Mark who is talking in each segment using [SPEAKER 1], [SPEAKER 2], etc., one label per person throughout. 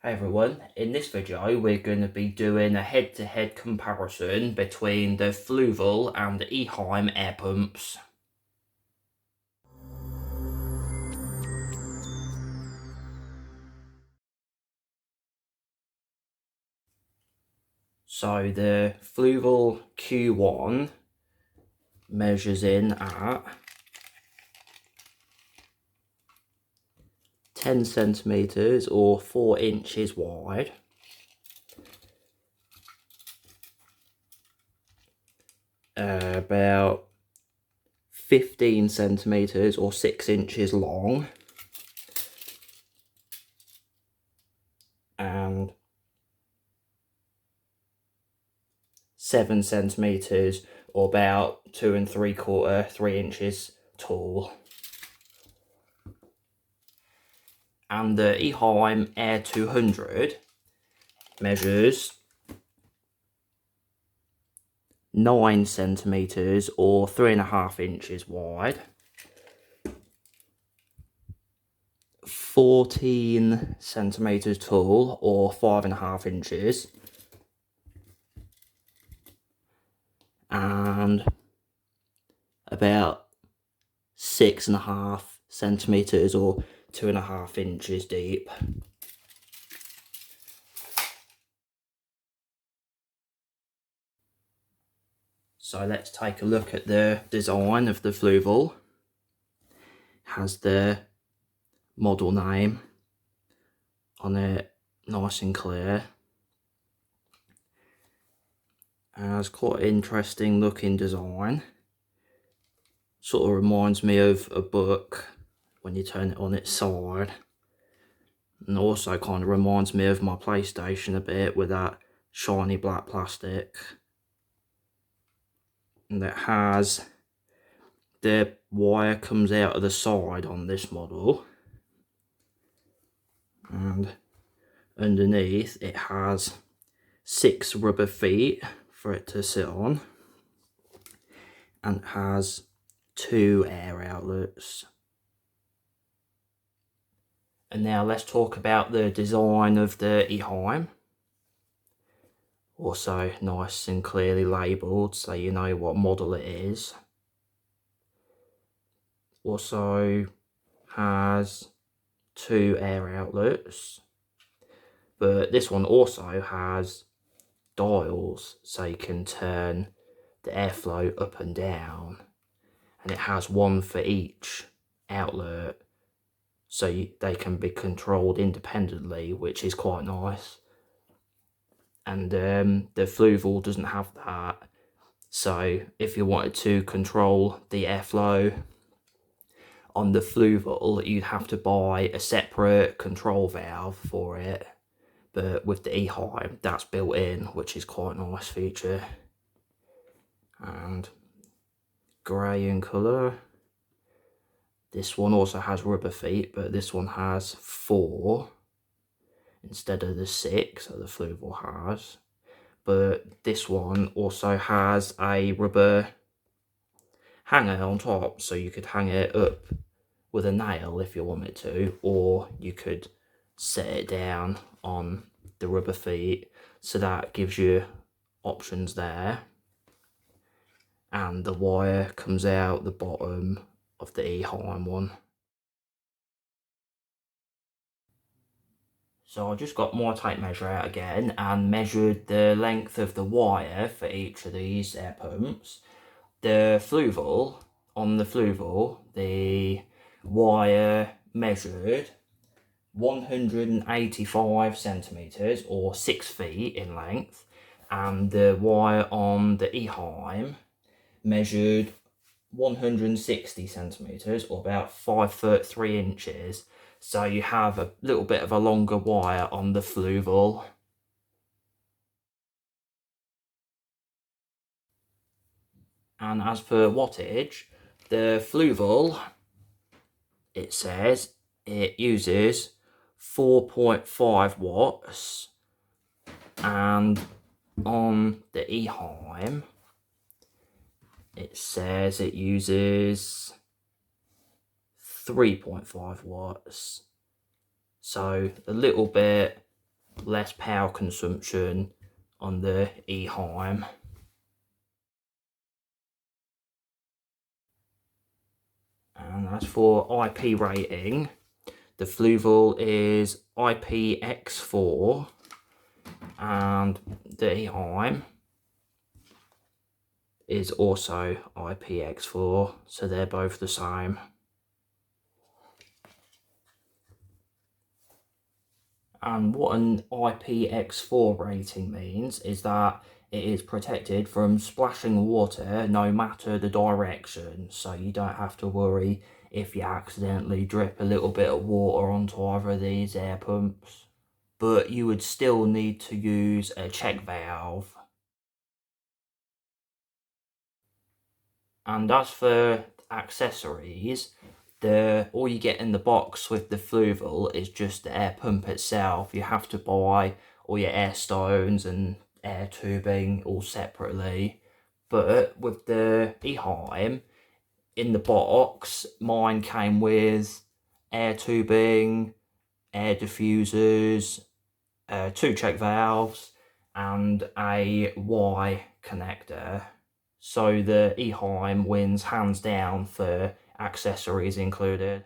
[SPEAKER 1] Hey everyone, in this video we're going to be doing a head-to-head comparison between the Fluval and the Eheim air pumps. So the Fluval Q1 measures in at 10 centimeters or 4 inches wide. About 15 centimeters or 6 inches long, and 7 centimeters or about 2 3/4, 3 inches tall. And the Eheim Air 200 measures 9 centimeters or 3.5 inches wide, 14 centimeters tall or 5.5 inches, and about 6.5 centimeters or 2.5 inches deep. So let's take a look at the design of the Fluval. It has the model name on it, nice and clear. It has quite an interesting looking design. Sort of reminds me of a book when you turn it on its side. And also kind of reminds me of my PlayStation a bit with that shiny black plastic. And it has, the wire comes out of the side on this model. And underneath it has 6 rubber feet for it to sit on. And it has 2 air outlets. And now let's talk about the design of the Eheim. Also nice and clearly labelled so you know what model it is. Also has 2 air outlets, but this one also has dials so you can turn the airflow up and down, and it has one for each outlet so they can be controlled independently, which is quite nice. And the Fluval doesn't have that, so if you wanted to control the airflow on the Fluval, you'd have to buy a separate control valve for it, but with the Eheim that's built in, which is quite a nice feature. And grey in colour. This one also has rubber feet, but this one has 4 instead of the 6 that the Fluval has. But this one also has a rubber hanger on top, so you could hang it up with a nail if you wanted to, or you could set it down on the rubber feet, so that gives you options there. And the wire comes out the bottom of the Eheim one. So I just got my tape measure out again and measured the length of the wire for each of these air pumps. The Fluval, on the Fluval, the wire measured 185 centimeters or 6 feet in length, and the wire on the Eheim measured 160 centimeters or about 5 foot 3 inches. So you have a little bit of a longer wire on the Fluval. And as per wattage, the Fluval, it says it uses 4.5 watts, and on the Eheim it says it uses 3.5 watts. So a little bit less power consumption on the Eheim. And as for IP rating, the Fluval is IPX4 and the Eheim is also IPX4, so they're both the same. And what an IPX4 rating means is that it is protected from splashing water no matter the direction, so you don't have to worry if you accidentally drip a little bit of water onto either of these air pumps. But you would still need to use a check valve. And as for accessories, all you get in the box with the Fluval is just the air pump itself. You have to buy all your air stones and air tubing all separately. But with the Eheim, in the box, mine came with air tubing, air diffusers, 2 check valves, and a Y connector. So the Eheim wins hands down for accessories included.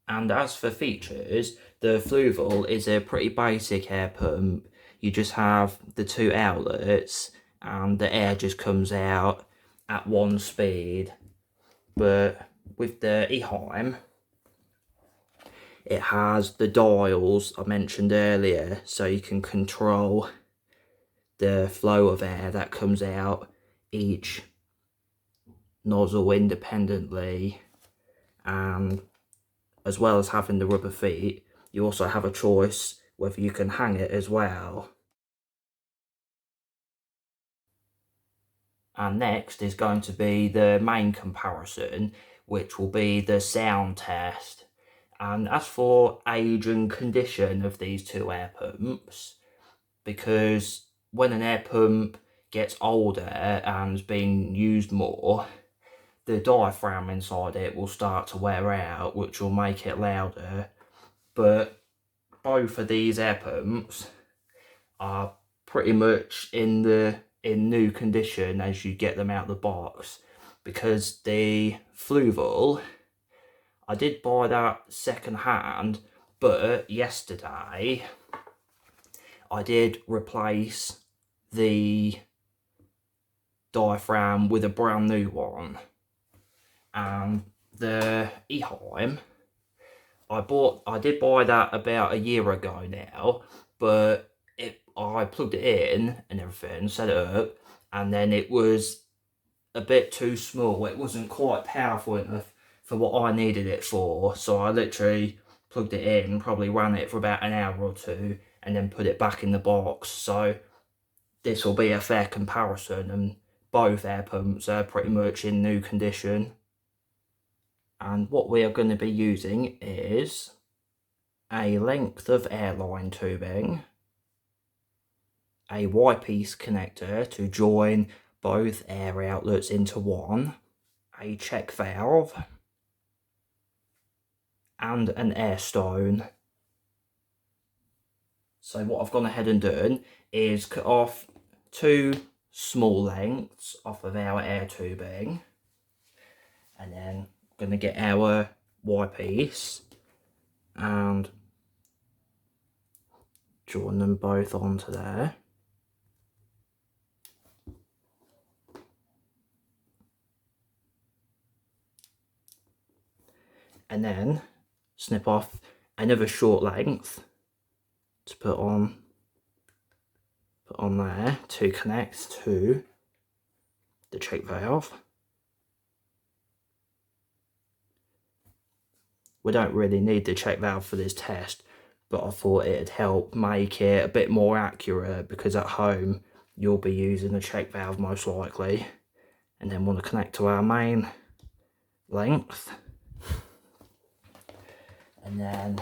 [SPEAKER 1] And as for features, the Fluval is a pretty basic air pump. You just have the 2 outlets and the air just comes out at 1 speed. But with the Eheim, it has the dials I mentioned earlier, so you can control the flow of air that comes out each nozzle independently. And as well as having the rubber feet, you also have a choice whether you can hang it as well. And next is going to be the main comparison, which will be the sound test. And as for age and condition of these 2 air pumps, because when an air pump gets older and being used more, the diaphragm inside it will start to wear out, which will make it louder. But both of these air pumps are pretty much in new condition as you get them out of the box, because the Fluval, I did buy that second hand, but yesterday I did replace the diaphragm with a brand new one. And the Eheim, I did buy that about a year ago now, but I plugged it in and everything, set it up, and then it was a bit too small. It wasn't quite powerful enough for what I needed it for, so I literally plugged it in, probably ran it for about an hour or 2, and then put it back in the box. So this will be a fair comparison, and both air pumps are pretty much in new condition. And what we are going to be using is a length of airline tubing, a Y-piece connector to join both air outlets into one, a check valve, and an air stone. So what I've gone ahead and done is cut off 2 small lengths off of our air tubing, and then I'm going to get our Y-piece and join them both onto there. And then snip off another short length to put on there to connect to the check valve. We don't really need the check valve for this test, but I thought it'd help make it a bit more accurate, because at home you'll be using a check valve most likely, and then want to connect to our main length. And then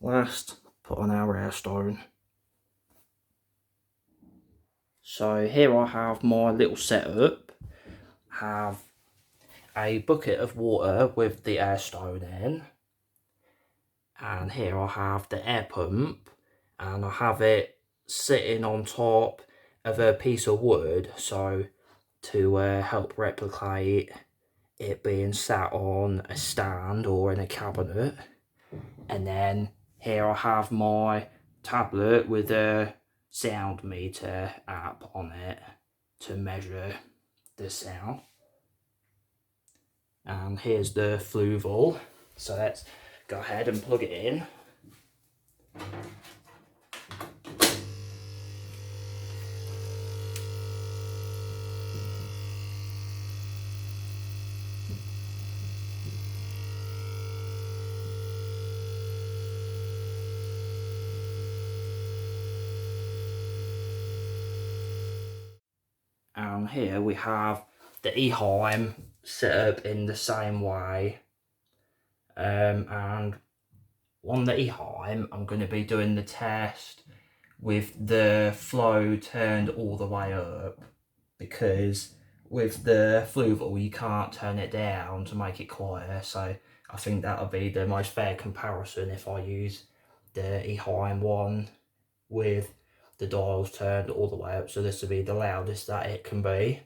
[SPEAKER 1] last, put on our air stone. So here I have my little setup. Have a bucket of water with the air stone in, And here I have the air pump, and I have it sitting on top of a piece of wood, so to help replicate it being sat on a stand or in a cabinet. And then here I have my tablet with a sound meter app on it to measure the sound. And here's the Fluval, so let's go ahead and plug it in. And here we have the Eheim set up in the same way. And on the Eheim, I'm going to be doing the test with the flow turned all the way up, because with the Fluval you can't turn it down to make it quieter, so I think that'll be the most fair comparison if I use the Eheim one with the dials turned all the way up, so this will be the loudest that it can be.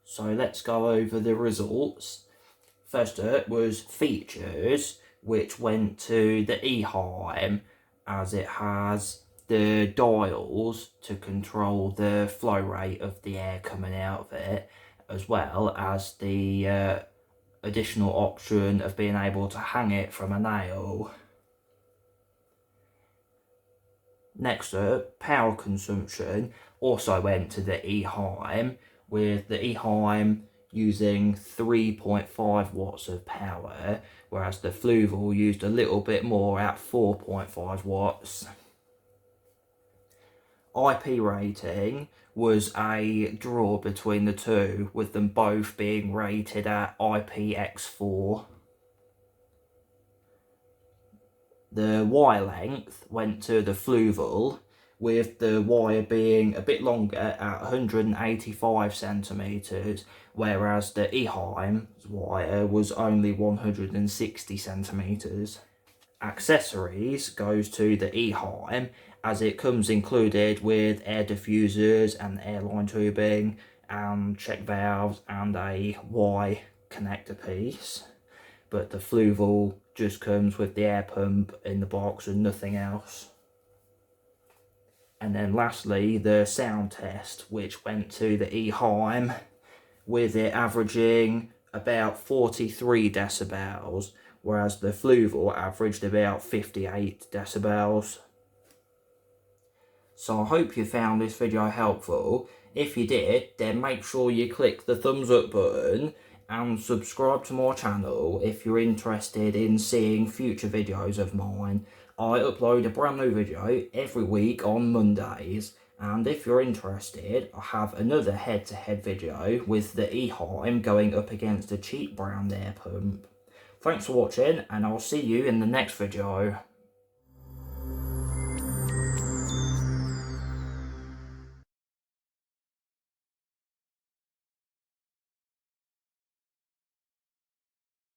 [SPEAKER 1] So let's go over the results. First up was features, which went to the Eheim, as it has the dials to control the flow rate of the air coming out of it, as well as the additional option of being able to hang it from a nail. Next up, power consumption also went to the Eheim, with the Eheim using 3.5 watts of power, whereas the Fluval used a little bit more at 4.5 watts. IP rating was a draw between the two, with them both being rated at IPX4. The wire length went to the Fluval, with the wire being a bit longer at 185 centimetres, whereas the Eheim's wire was only 160 centimetres. Accessories goes to the Eheim, as it comes included with air diffusers and airline tubing and check valves and a Y connector piece. But the Fluval just comes with the air pump in the box and nothing else. And then lastly, the sound test, which went to the Eheim, with it averaging about 43 decibels, whereas the Fluval averaged about 58 decibels. So I hope you found this video helpful. If you did, then make sure you click the thumbs up button and subscribe to my channel if you're interested in seeing future videos of mine. I upload a brand new video every week on Mondays, and if you're interested, I have another head-to-head video with the Eheim going up against a cheap brand air pump. Thanks for watching, and I'll see you in the next video.